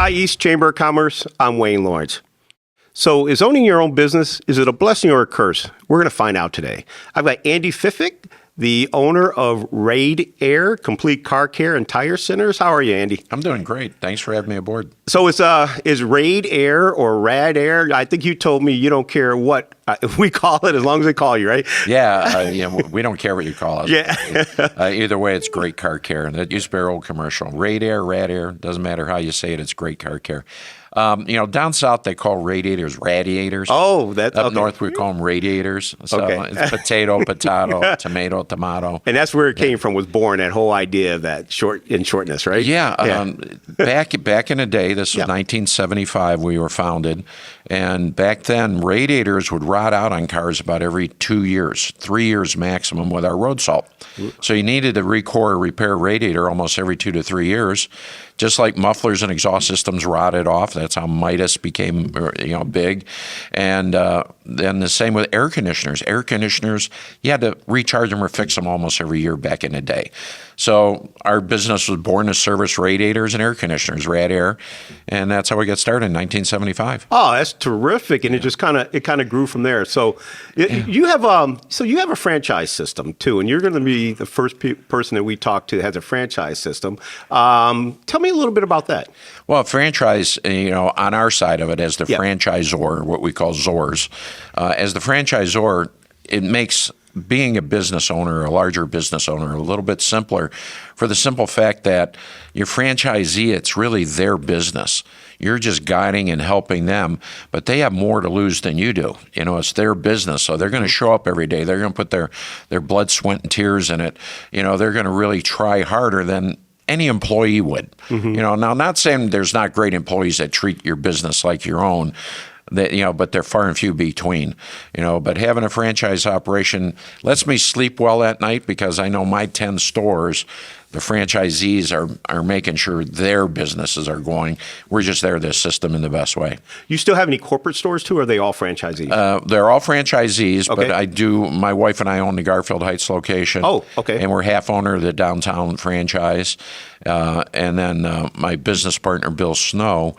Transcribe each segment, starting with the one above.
CuyEast Chamber of Commerce. I'm Wayne Lawrence. So is owning your own business, is it a blessing or a curse? We're going to find out today. I've got Andy Fiffick, the owner of RadAir, Complete Car Care and Tire Centers. How are you, Andy? I'm doing great. Thanks for having me aboard. So is RadAir or RadAir? I think you told me you don't care what we call it as long as they call you, right? Yeah, we don't care what you call us. Yeah. Either way, it's great car care. And that used to be our old commercial. RadAir, doesn't matter how you say it, it's great car care. Down south they call radiators radiators. Oh, that's up okay. north we call them radiators. So it's potato, tomato. And that's where it came from. Was born that whole idea of that shortness, right? Yeah. Back in the day, this was 1975. We were founded, and back then radiators would rot out on cars about every 2 years, 3 years maximum with our road salt. So you needed to recore or repair a radiator almost every 2 to 3 years. Just like mufflers and exhaust systems rotted off, that's how Midas became, big. And then the same with air conditioners. Air conditioners, you had to recharge them or fix them almost every year back in the day. So our business was born to service radiators and air conditioners, RadAir, and that's how we got started in 1975. Oh, that's terrific, and it just kind of grew from there. So you have a franchise system too, and you're going to be the first person that we talk to that has a franchise system. Tell me a little bit about that. Well, franchise, on our side of it as the franchisor, what we call ZORs, as the franchisor, it makes being a business owner, a larger business owner, a little bit simpler for the simple fact that your franchisee, it's really their business. You're just guiding and helping them, but they have more to lose than you do. It's their business, so they're going to show up every day. They're going to put their blood, sweat, and tears in it. They're going to really try harder than any employee would. Now, not saying there's not great employees that treat your business like your own, but they're far and few between. But having a franchise operation lets me sleep well at night because I know my 10 stores, the franchisees are making sure their businesses are going. We're just there to assist them in the best way. You still have any corporate stores too, or are they all franchisees? They're all franchisees, but my wife and I own the Garfield Heights location. Oh, okay. And we're half owner of the downtown franchise. And then my business partner, Bill Snow,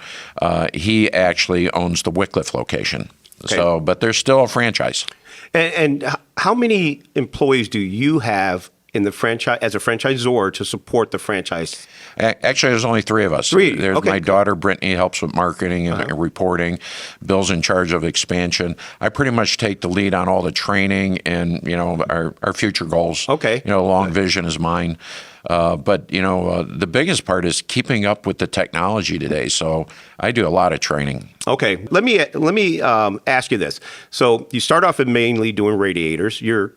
he actually owns the Wickliffe location. Okay. So, but there's still a franchise. And how many employees do you have in the franchise as a franchisor to support the franchise? Actually, there's only 3 of us. There's my daughter, Brittany, helps with marketing and reporting. Bill's in charge of expansion. I pretty much take the lead on all the training and, our future goals. Okay. Long vision is mine. But the biggest part is keeping up with the technology today. So I do a lot of training. Okay. Let me ask you this. So you start off with mainly doing radiators. Your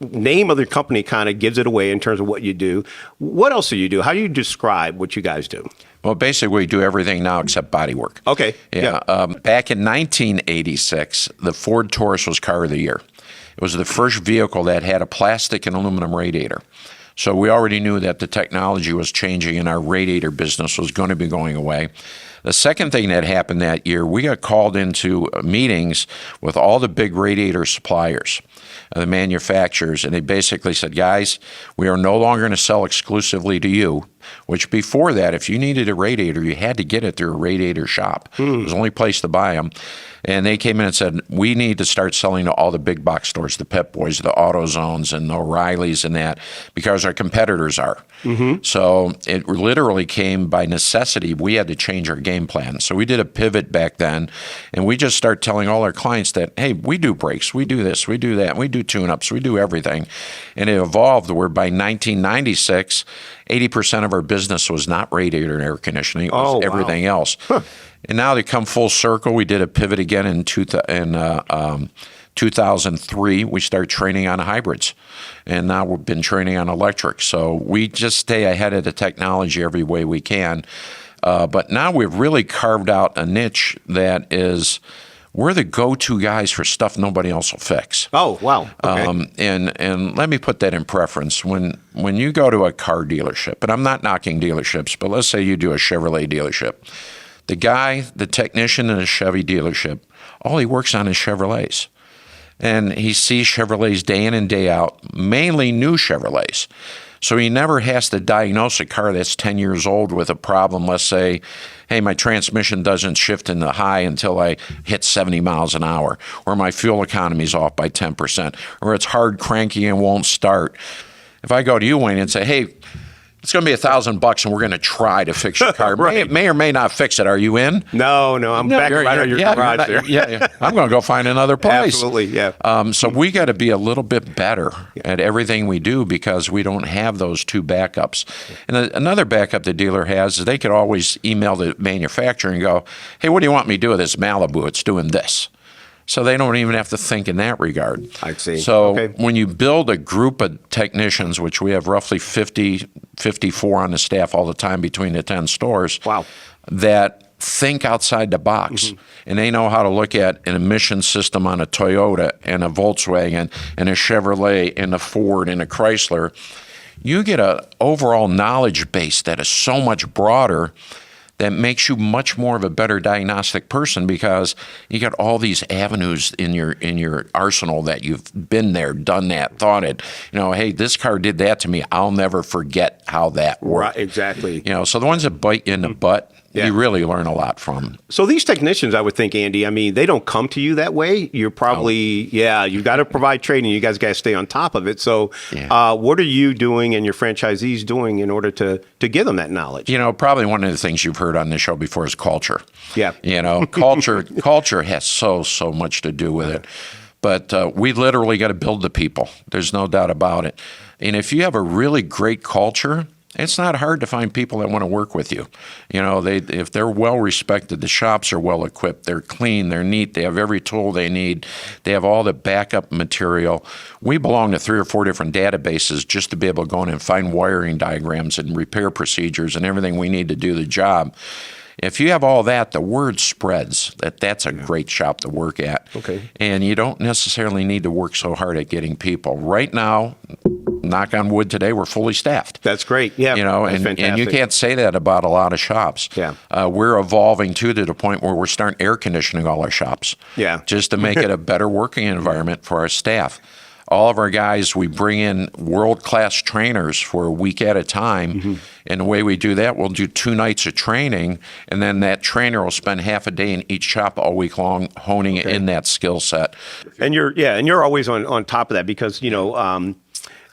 name of the company kind of gives it away in terms of what you do. What else do you do? How do you describe what you guys do? Well, basically, we do everything now except body work. Okay. Yeah. Back in 1986, the Ford Taurus was Car of the Year. It was the first vehicle that had a plastic and aluminum radiator. So we already knew that the technology was changing and our radiator business was going to be going away. The second thing that happened that year, we got called into meetings with all the big radiator suppliers, the manufacturers, and they basically said, guys, we are no longer going to sell exclusively to you, which before that, if you needed a radiator, you had to get it through a radiator shop. It was the only place to buy them. And they came in and said, we need to start selling to all the big box stores, the Pep Boys, the AutoZones, and the O'Reillys and that, because our competitors are. So it literally came by necessity. We had to change our game plan. So we did a pivot back then, and we just started telling all our clients that, hey, we do brakes, we do this, we do that, we do tune-ups, we do everything. And it evolved where by 1996, 80% of our business was not radiator and air conditioning. It was everything else. And now to come full circle, we did a pivot again in 2003. We started training on hybrids, and now we've been training on electric. So we just stay ahead of the technology every way we can. But now we've really carved out a niche that is, we're the go-to guys for stuff nobody else will fix. Oh, wow. Okay. And let me put that in preference. When you go to a car dealership, and I'm not knocking dealerships, but let's say you do a Chevrolet dealership. The guy, the technician in a Chevy dealership, all he works on is Chevrolets. And he sees Chevrolets day in and day out, mainly new Chevrolets. So he never has to diagnose a car that's 10 years old with a problem. Let's say, hey, my transmission doesn't shift in the high until I hit 70 miles an hour, or my fuel economy's off by 10%, or it's hard cranky and won't start. If I go to you, Wayne, and say, hey, it's going to be $1,000 and we're going to try to fix your car. Right. May or may not fix it. Are you in? No, I'm back right on your garage there. Yeah. I'm going to go find another place. Absolutely, yeah. So we got to be a little bit better at everything we do because we don't have those two backups. And another backup the dealer has is they could always email the manufacturer and go, hey, what do you want me to do with this Malibu? It's doing this. So they don't even have to think in that regard. I see. So when you build a group of technicians, which we have roughly 54 on the staff all the time between the 10 stores, wow, that think outside the box. And they know how to look at an emission system on a Toyota and a Volkswagen and a Chevrolet and a Ford and a Chrysler. You get an overall knowledge base that is so much broader that makes you much more of a better diagnostic person because you got all these avenues in your arsenal that you've been there, done that, thought it. You know, hey, this car did that to me. I'll never forget how that worked. Right, exactly. You know, so the ones that bite you in the butt, you really learn a lot from. So these technicians, I would think, Andy, I mean, they don't come to you that way. You're probably, you got to provide training. You guys got to stay on top of it. So what are you doing and your franchisees doing in order to give them that knowledge? You know, probably one of the things you've heard on this show before is culture. Yeah. You know, culture has so much to do with it. But we literally got to build the people. There's no doubt about it. And if you have a really great culture, it's not hard to find people that want to work with you. You know, if they're well respected, the shops are well equipped, they're clean, they're neat, they have every tool they need, they have all the backup material. We belong to 3 or 4 different databases just to be able to go in and find wiring diagrams and repair procedures and everything we need to do the job. If you have all that, the word spreads that that's a great shop to work at. Okay. And you don't necessarily need to work so hard at getting people. Right now, knock on wood today, we're fully staffed. That's great. Yeah. You know, and you can't say that about a lot of shops. Yeah. We're evolving too to the point where we're starting air conditioning all our shops. Yeah. Just to make it a better working environment for our staff. All of our guys, we bring in world-class trainers for a week at a time. And the way we do that, we'll do 2 nights of training, and then that trainer will spend half a day in each shop all week long honing in that skill set. And you're always on top of that because, you know,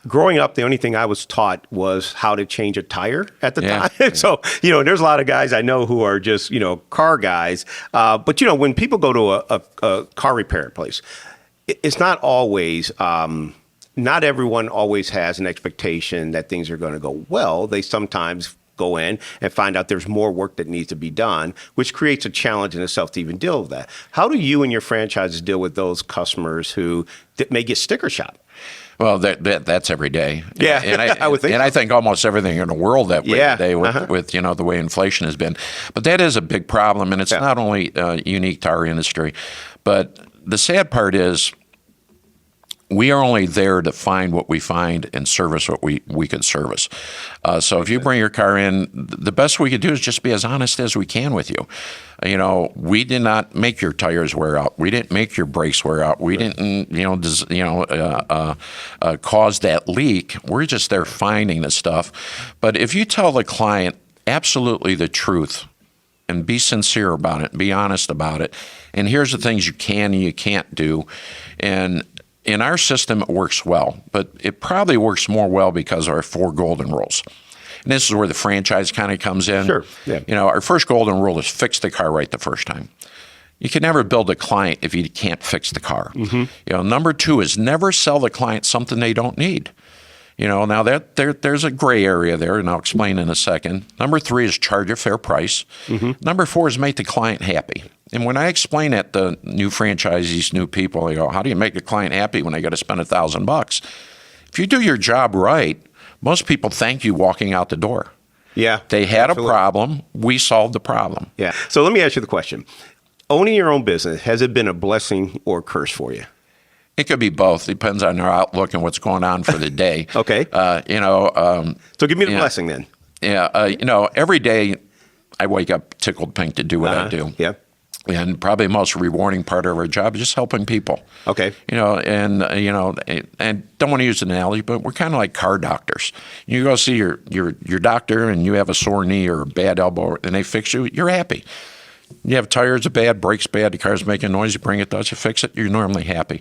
growing up, the only thing I was taught was how to change a tire at the time. So, you know, there's a lot of guys I know who are just, you know, car guys. But, you know, when people go to a car repair place, it's not always, not everyone always has an expectation that things are going to go well. They sometimes go in and find out there's more work that needs to be done, which creates a challenge in itself to even deal with that. How do you and your franchises deal with those customers who may get sticker shock? Well, that's every day. Yeah, and I would think. And I think almost everything in the world that way today with you know the way inflation has been. But that is a big problem, and it's not only unique to our industry. But the sad part is we are only there to find what we find and service what we can service. So if you bring your car in, the best we could do is just be as honest as we can with you. You know, we did not make your tires wear out. We didn't make your brakes wear out. We didn't, cause that leak. We're just there finding the stuff. But if you tell the client absolutely the truth and be sincere about it, be honest about it, and here's the things you can and you can't do, and in our system, it works well, but it probably works more well because of our 4 golden rules. And this is where the franchise kind of comes in. Sure. Yeah. You know, our first golden rule is fix the car right the first time. You can never build a client if you can't fix the car. You know, number 2 is never sell the client something they don't need. You know, now there's a gray area there, and I'll explain in a second. Number 3 is charge a fair price. Number 4 is make the client happy. And when I explain that to new franchisees, new people, they go, how do you make a client happy when they got to spend $1,000? If you do your job right, most people thank you walking out the door. Yeah. They had a problem. We solved the problem. Yeah. So let me ask you the question. Owning your own business, has it been a blessing or a curse for you? It could be both. Depends on our outlook and what's going on for the day. Okay. So give me the blessing then. Yeah. Every day I wake up tickled pink to do what I do. Yeah. And probably the most rewarding part of our job is just helping people. Okay. And don't want to use an analogy, but we're kind of like car doctors. You go see your doctor and you have a sore knee or a bad elbow and they fix you, you're happy. You have tires are bad, brakes bad, the car's making noise, you bring it to us, you fix it, you're normally happy.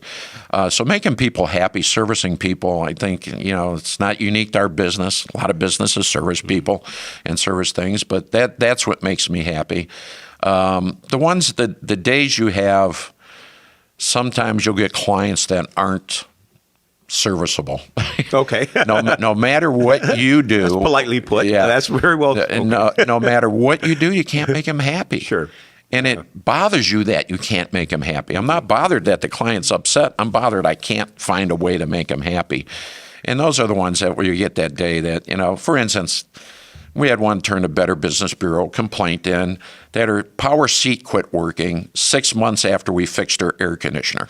So making people happy, servicing people, I think, it's not unique to our business. A lot of businesses service people and service things, but that's what makes me happy. The days you have, sometimes you'll get clients that aren't serviceable. Okay. no matter what you do. That's politely put. Yeah. That's very well. No matter what you do, you can't make them happy. Sure. And it bothers you that you can't make them happy. I'm not bothered that the client's upset. I'm bothered I can't find a way to make them happy. And those are the ones where you get that day that, for instance, we had one turn to Better Business Bureau complaint in that her power seat quit working 6 months after we fixed her air conditioner.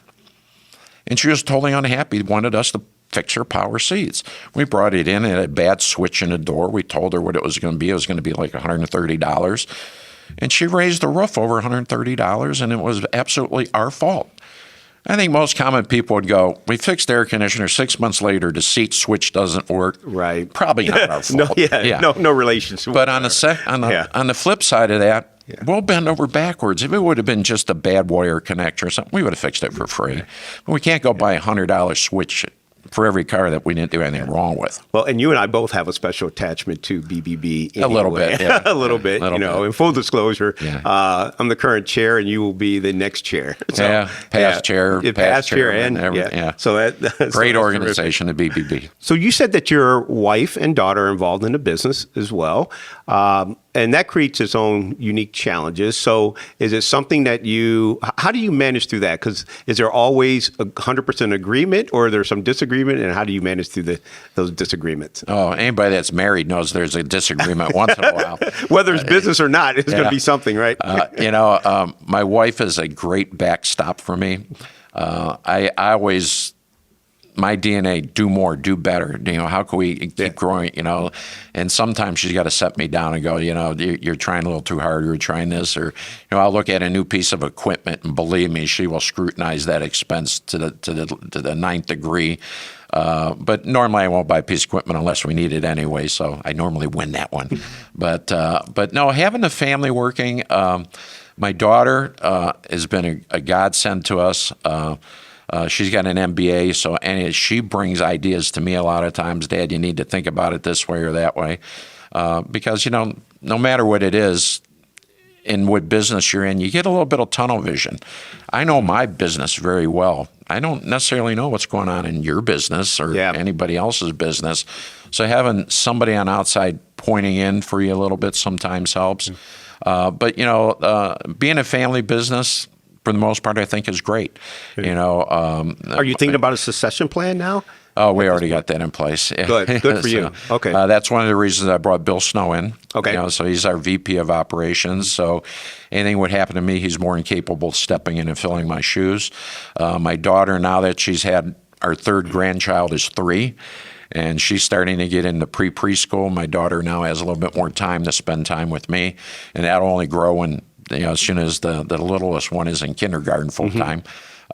And she was totally unhappy, wanted us to fix her power seats. We brought it in, it had a bad switch in the door. We told her what it was going to be. It was going to be like $130. And she raised the roof over $130, and it was absolutely our fault. I think most common people would go, we fixed the air conditioner 6 months later, the seat switch doesn't work. Right. Probably not our fault. No relationship. But on the flip side of that, we'll bend over backwards. If it would have been just a bad wire connector or something, we would have fixed it for free. But we can't go buy a $100 switch for every car that we didn't do anything wrong with. Well, and you and I both have a special attachment to BBB. A little bit, yeah. A little bit. In full disclosure, I'm the current chair, and you will be the next chair. So, past chair, and everything. Yeah. So that's great organization, the BBB. So you said that your wife and daughter are involved in the business as well. And that creates its own unique challenges. So is it something that how do you manage through that? Because is there always 100% agreement, or is there some disagreement? And how do you manage through those disagreements? Oh, anybody that's married knows there's a disagreement once in a while. Whether it's business or not, it's going to be something, right? My wife is a great backstop for me. I always... my DNA, do more, do better. How can we keep growing? And sometimes she's got to set me down and go, you're trying a little too hard. You're trying this, or I'll look at a new piece of equipment, and believe me, she will scrutinize that expense to the ninth degree. But normally I won't buy a piece of equipment unless we need it anyway. So I normally win that one. But no, having the family working. My daughter has been a godsend to us. She's got an MBA, so she brings ideas to me a lot of times. Dad, you need to think about it this way or that way. Because, no matter what it is, in what business you're in, you get a little bit of tunnel vision. I know my business very well. I don't necessarily know what's going on in your business or anybody else's business. So having somebody on outside pointing in for you a little bit sometimes helps. But, being a family business, for the most part, I think is great. Are you thinking about a succession plan now? Oh, we already got that in place. Good for you. Okay. That's one of the reasons I brought Bill Snow in. Okay. So he's our VP of operations. So anything would happen to me, he's more than capable of stepping in and filling my shoes. My daughter, now that she's had our third grandchild, is 3. And she's starting to get into preschool. My daughter now has a little bit more time to spend time with me, and that'll only grow when as soon as the littlest one is in kindergarten full time,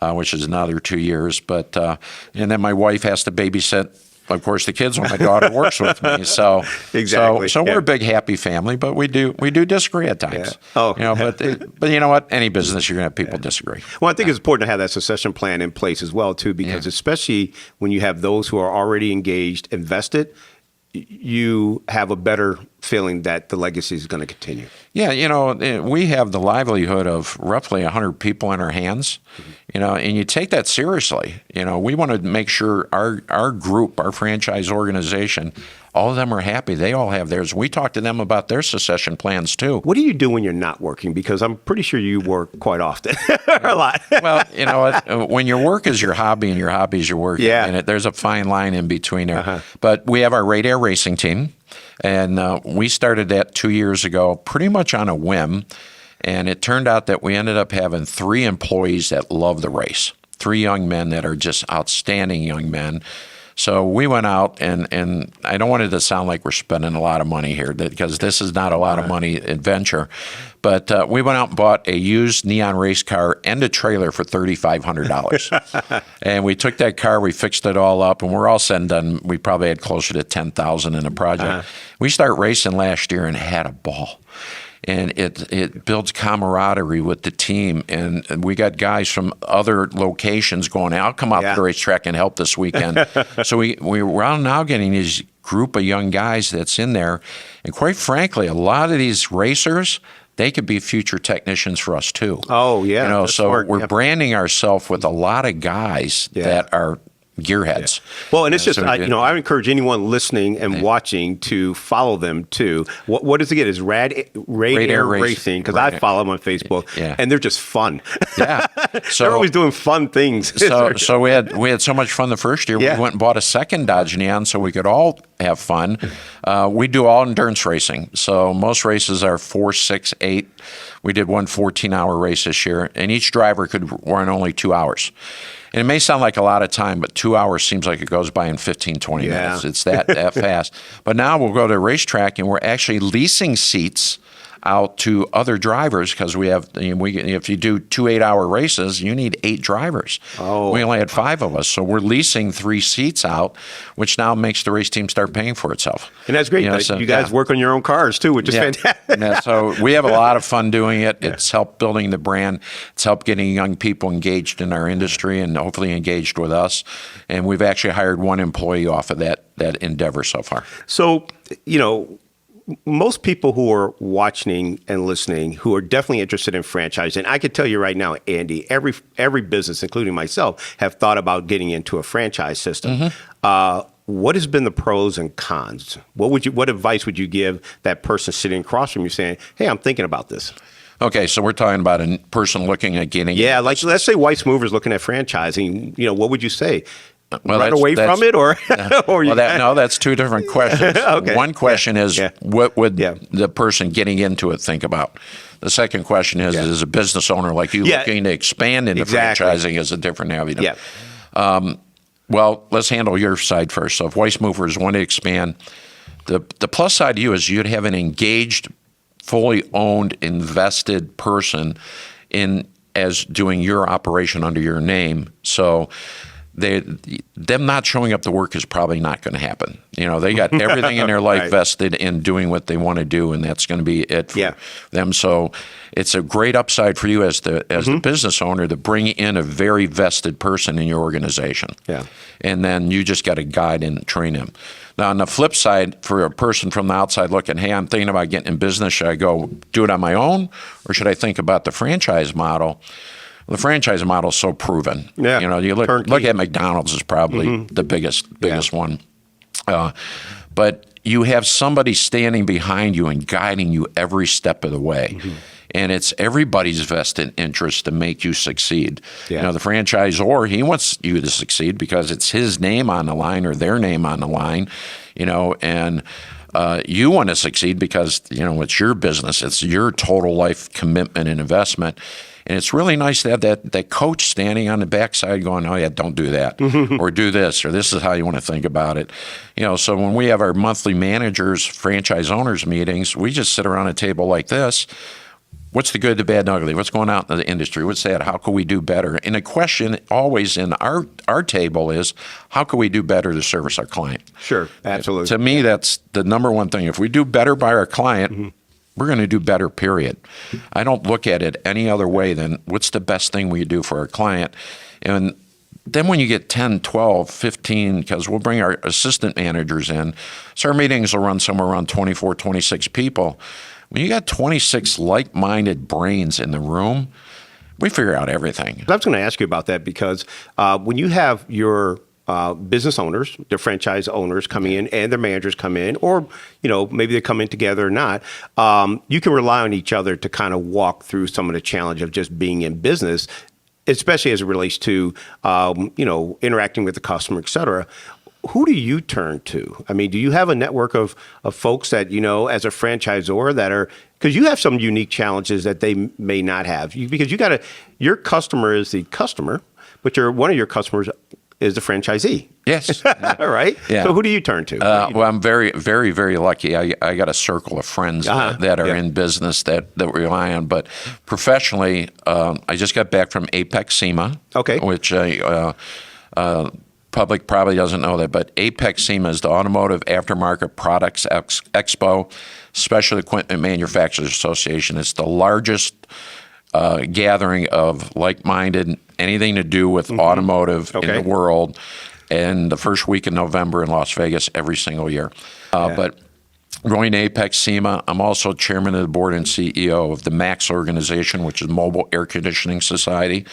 which is another 2 years. But and then my wife has to babysit, of course, the kids when my daughter works with me. So exactly. So we're a big happy family, but we do disagree at times. Yeah. Oh, but you know what? Any business you're gonna have people disagree. Well, I think it's important to have that succession plan in place as well too, because especially when you have those who are already engaged, invested, you have a better feeling that the legacy is going to continue. Yeah, we have the livelihood of roughly 100 people in our hands, and you take that seriously. We want to make sure our group, our franchise organization, all of them are happy. They all have theirs. We talk to them about their succession plans too. What do you do when you're not working? Because I'm pretty sure you work quite often, a lot. Well, you know what? When your work is your hobby and your hobby is your work, there's a fine line in between there. But we have our RadAir Racing team, and we started that 2 years ago pretty much on a whim. And it turned out that we ended up having 3 employees that love the race, 3 young men that are just outstanding young men. So we went out, and I don't want it to sound like we're spending a lot of money here, because this is not a lot of money adventure. But we went out and bought a used neon race car and a trailer for $3,500. And we took that car, we fixed it all up, and we're all said and done. We probably had closer to $10,000 in the project. We started racing last year and had a ball. And it builds camaraderie with the team. And we got guys from other locations going, I'll come out to the racetrack and help this weekend. So we're now getting these group of young guys that's in there. And quite frankly, a lot of these racers, they could be future technicians for us too. Oh, yeah. You know, so we're branding ourselves with a lot of guys that are gearheads. Well, and it's just, I encourage anyone listening and watching to follow them too. What is it again? Is RadAir Racing, because I follow them on Facebook, and they're just fun. Yeah. So they're always doing fun things. So we had so much fun the first year. We went and bought a second Dodge Neon so we could all have fun. We do all endurance racing. So most races are 4, 6, 8. We did one 14-hour race this year, and each driver could run only 2 hours. And it may sound like a lot of time, but 2 hours seems like it goes by in 15, 20 minutes. It's that fast. But now we'll go to a racetrack, and we're actually leasing seats out to other drivers, because we have, if you do 2 8-hour races, you need 8 drivers. Oh. We only had 5 of us, so we're leasing 3 seats out, which now makes the race team start paying for itself. And that's great. You guys work on your own cars too, which is fantastic. So we have a lot of fun doing it. It's helped building the brand. It's helped getting young people engaged in our industry and hopefully engaged with us. And we've actually hired 1 employee off of that endeavor so far. So, most people who are watching and listening who are definitely interested in franchising, I could tell you right now, Andy, every business, including myself, have thought about getting into a franchise system. What has been the pros and cons? What advice would you give that person sitting across from you saying, hey, I'm thinking about this? Okay, so we're talking about a person looking at getting... Yeah, like let's say Weiss Movers looking at franchising. What would you say? Run away from it, or that's 2 different questions. Okay. One question is, what would the person getting into it think about? The second question is, as a business owner like you looking to expand into franchising is a different avenue. Yeah. Well, let's handle your side first. So if Weiss Movers want to expand, the plus side to you is you'd have an engaged, fully owned, invested person as doing your operation under your name. So them not showing up to work is probably not going to happen. They got everything in their life vested in doing what they want to do, and that's going to be it for them. So it's a great upside for you as the business owner to bring in a very vested person in your organization. Yeah. And then you just got to guide and train him. Now, on the flip side, for a person from the outside looking, hey, I'm thinking about getting in business. Should I go do it on my own, or should I think about the franchise model? The franchise model is so proven. Yeah. You look at McDonald's is probably the biggest one. But you have somebody standing behind you and guiding you every step of the way. And it's everybody's vested interest to make you succeed. Yeah. The franchisor, he wants you to succeed because it's his name on the line or their name on the line, and you want to succeed because, it's your business. It's your total life commitment and investment. And it's really nice to have that coach standing on the backside going, oh, yeah, don't do that, or do this, or this is how you want to think about it. So when we have our monthly managers, franchise owners meetings, we just sit around a table like this. What's the good, the bad, and ugly? What's going on in the industry? What's that? How can we do better? And the question always in our table is, how can we do better to service our client? Sure, absolutely. To me, that's the number one thing. If we do better by our client, we're going to do better, period. I don't look at it any other way than what's the best thing we do for our client. And then when you get 10, 12, 15, because we'll bring our assistant managers in, so our meetings will run somewhere around 24, 26 people. When you got 26 like-minded brains in the room, we figure out everything. I was going to ask you about that because when you have your business owners, their franchise owners coming in and their managers come in, or, maybe they come in together or not, you can rely on each other to kind of walk through some of the challenge of just being in business, especially as it relates to, interacting with the customer, et cetera. Who do you turn to? I mean, do you have a network of folks that, as a franchisor that are, because you have some unique challenges that they may not have, because your customer is the customer, but one of your customers is the franchisee. Yes. Right? Yeah. So who do you turn to? Well, I'm very, very, very lucky. I got a circle of friends that are in business that rely on. But professionally, I just got back from Apex SEMA, which public probably doesn't know that, but Apex SEMA is the Automotive Aftermarket Products Expo, Special Equipment Manufacturers Association. It's the largest gathering of like-minded, anything to do with automotive in the world, and the first week in November in Las Vegas every single year. But going to Apex SEMA, I'm also chairman of the board and CEO of the MAX organization, which is Mobile Air Conditioning Society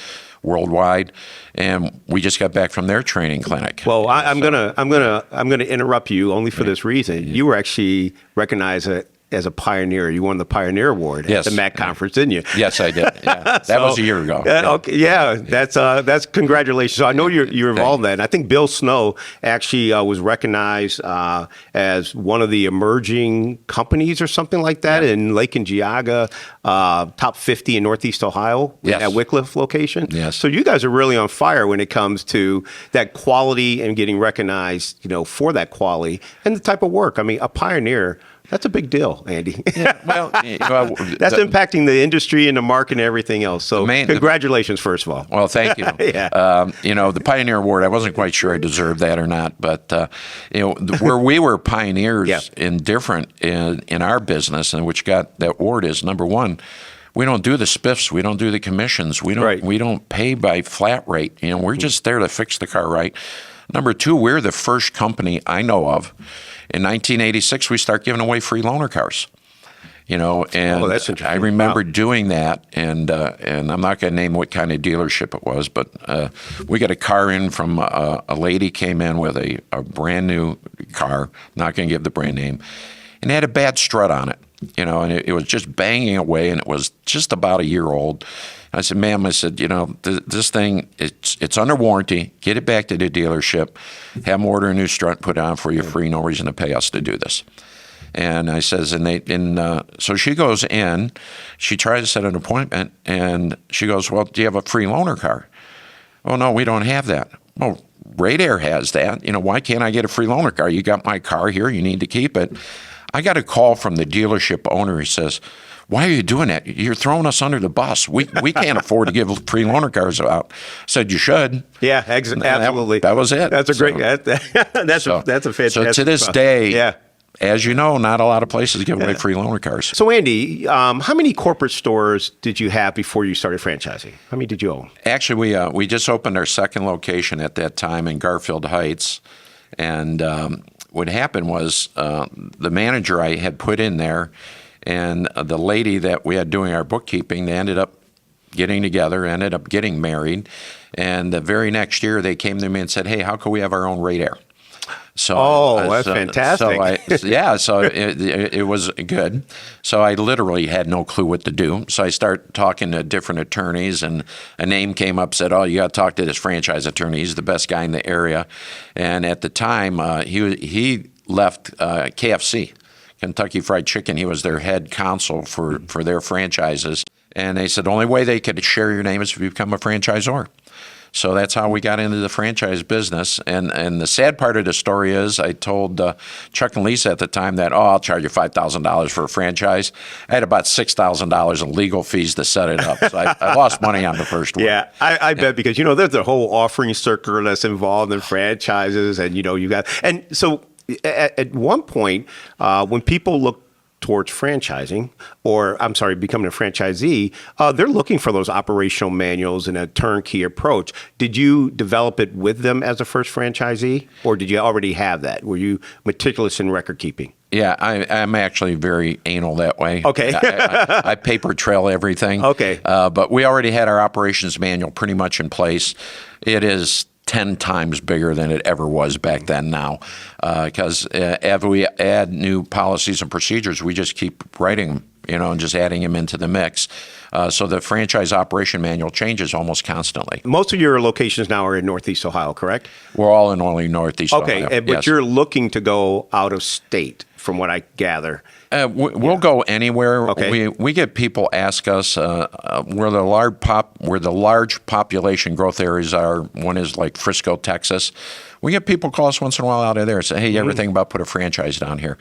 worldwide, and we just got back from their training clinic. Well, I'm gonna interrupt you only for this reason. You were actually recognized as a pioneer. You won the Pioneer Award at the MAC conference, didn't you? Yes, I did. Yeah. That was a year ago. That's congratulations. So I know you're involved in that. And I think Bill Snow actually was recognized as one of the emerging companies or something like that in Lake and Geauga, top 50 in Northeast Ohio at Wickliffe location. Yes. So you guys are really on fire when it comes to that quality and getting recognized, for that quality and the type of work. I mean, a pioneer. That's a big deal, Andy. Well, that's impacting the industry and the market and everything else. So congratulations, first of all. Well, thank you. The Pioneer Award, I wasn't quite sure I deserved that or not, but where we were pioneers in our business, and which got that award is, number one, we don't do the spiffs, we don't do the commissions, we don't pay by flat rate. We're just there to fix the car right. Number two, we're the first company I know of. In 1986, we start giving away free loaner cars. And that's interesting. I remember doing that, and I'm not going to name what kind of dealership it was, but we got a car in from a lady came in with a brand new car, not going to give the brand name, and it had a bad strut on it, and it was just banging away, and it was just about a year old. I said, ma'am, this thing, it's under warranty. Get it back to the dealership. Have them order a new strut, put it on for you free. No reason to pay us to do this. And I says, so she goes in. She tries to set an appointment, and she goes, well, do you have a free loaner car? Oh, no, we don't have that. Well, RadAir has that. Why can't I get a free loaner car? You got my car here. You need to keep it. I got a call from the dealership owner. He says, why are you doing that? You're throwing us under the bus. We can't afford to give free loaner cars out. I said, you should. Yeah, absolutely. That was it. That's a great. That's a fantastic. So to this day, as you know, not a lot of places give away free loaner cars. So Andy, how many corporate stores did you have before you started franchising? How many did you own? Actually, we just opened our second location at that time in Garfield Heights, and what happened was the manager I had put in there. And the lady that we had doing our bookkeeping, they ended up getting together, ended up getting married. And the very next year, they came to me and said, hey, how can we have our own RadAir? So that's fantastic. So it was good. So I literally had no clue what to do. So I started talking to different attorneys, and a name came up, said, oh, you got to talk to this franchise attorney. He's the best guy in the area. And at the time, he left KFC. Kentucky Fried Chicken. He was their head counsel for their franchises. And they said the only way they could share your name is if you become a franchisor. So that's how we got into the franchise business. And the sad part of the story is I told Chuck and Lisa at the time that, I'll charge you $5,000 for a franchise. I had about $6,000 in legal fees to set it up. So I lost money on the first one. Yeah, I bet because, there's a whole offering circle that's involved in franchises and, you got, and so at one point, when people look towards franchising, becoming a franchisee, they're looking for those operational manuals and a turnkey approach. Did you develop it with them as a first franchisee, or did you already have that? Were you meticulous in record keeping? Yeah, I'm actually very anal that way. Okay. I paper trail everything. Okay. But we already had our operations manual pretty much in place. It is 10 times bigger than it ever was back then now. Because as we add new policies and procedures, we just keep writing them, and just adding them into the mix. So the franchise operation manual changes almost constantly. Most of your locations now are in Northeast Ohio, correct? We're all in only Northeast Ohio. Okay, but you're looking to go out of state from what I gather. We'll go anywhere. Okay. We get people ask us where the large population growth areas are. One is like Frisco, Texas. We get people call us once in a while out of there and say, "Hey, you ever think about put a franchise down here?"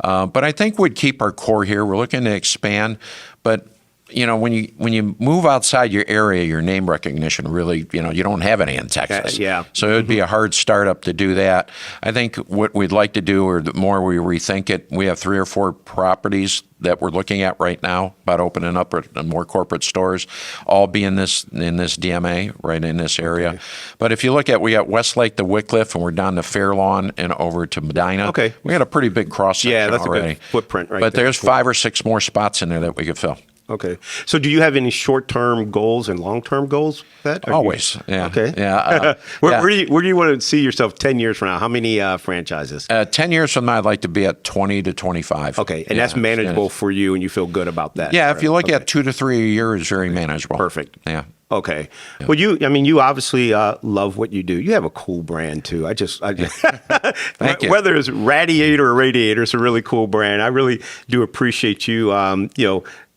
But I think we'd keep our core here. We're looking to expand, but when you move outside your area, your name recognition really, you don't have any in Texas. Yeah. So it would be a hard startup to do that. I think what we'd like to do, or the more we rethink it, we have 3 or 4 properties that we're looking at right now about opening up more corporate stores, all be in this DMA, right in this area. Okay. But if you look at, we got Westlake to Wickliffe, and we're down to Fairlawn and over to Medina. Okay. We got a pretty big cross section that's already. a good footprint right but there. There's 5 or 6 more spots in there that we could fill. Okay. So do you have any short-term goals and long-term goals? Always. Yeah. Okay. Yeah. Where do you want to see yourself 10 years from now? How many franchises? 10 years from now, I'd like to be at 20 to 25. Okay. And that's manageable for you, and you feel good about that? Yeah. If you look at 2 to 3 a year, it's very manageable. Perfect. Yeah. Okay. Yeah. Well, you obviously love what you do. You have a cool brand too. Thank you. Whether it's Radiator or Radiator, it's a really cool brand. I really do appreciate you,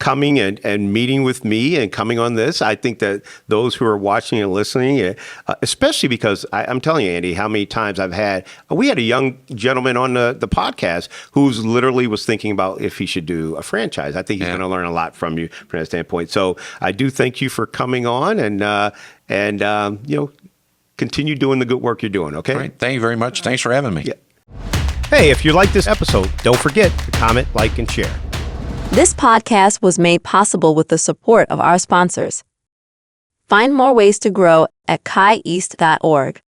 coming and meeting with me and coming on this. I think that those who are watching and listening, especially because I'm telling you, Andy, how many times we had a young gentleman on the podcast who's literally was thinking about if he should do a franchise. I think he's going to learn a lot from you from that standpoint. So I do thank you for coming on and continue doing the good work you're doing. Okay. Great. Thank you very much. Thanks for having me. Yeah. Hey, if you like this episode, don't forget to comment, like, and share. This podcast was made possible with the support of our sponsors. Find more ways to grow at CuyEast.org.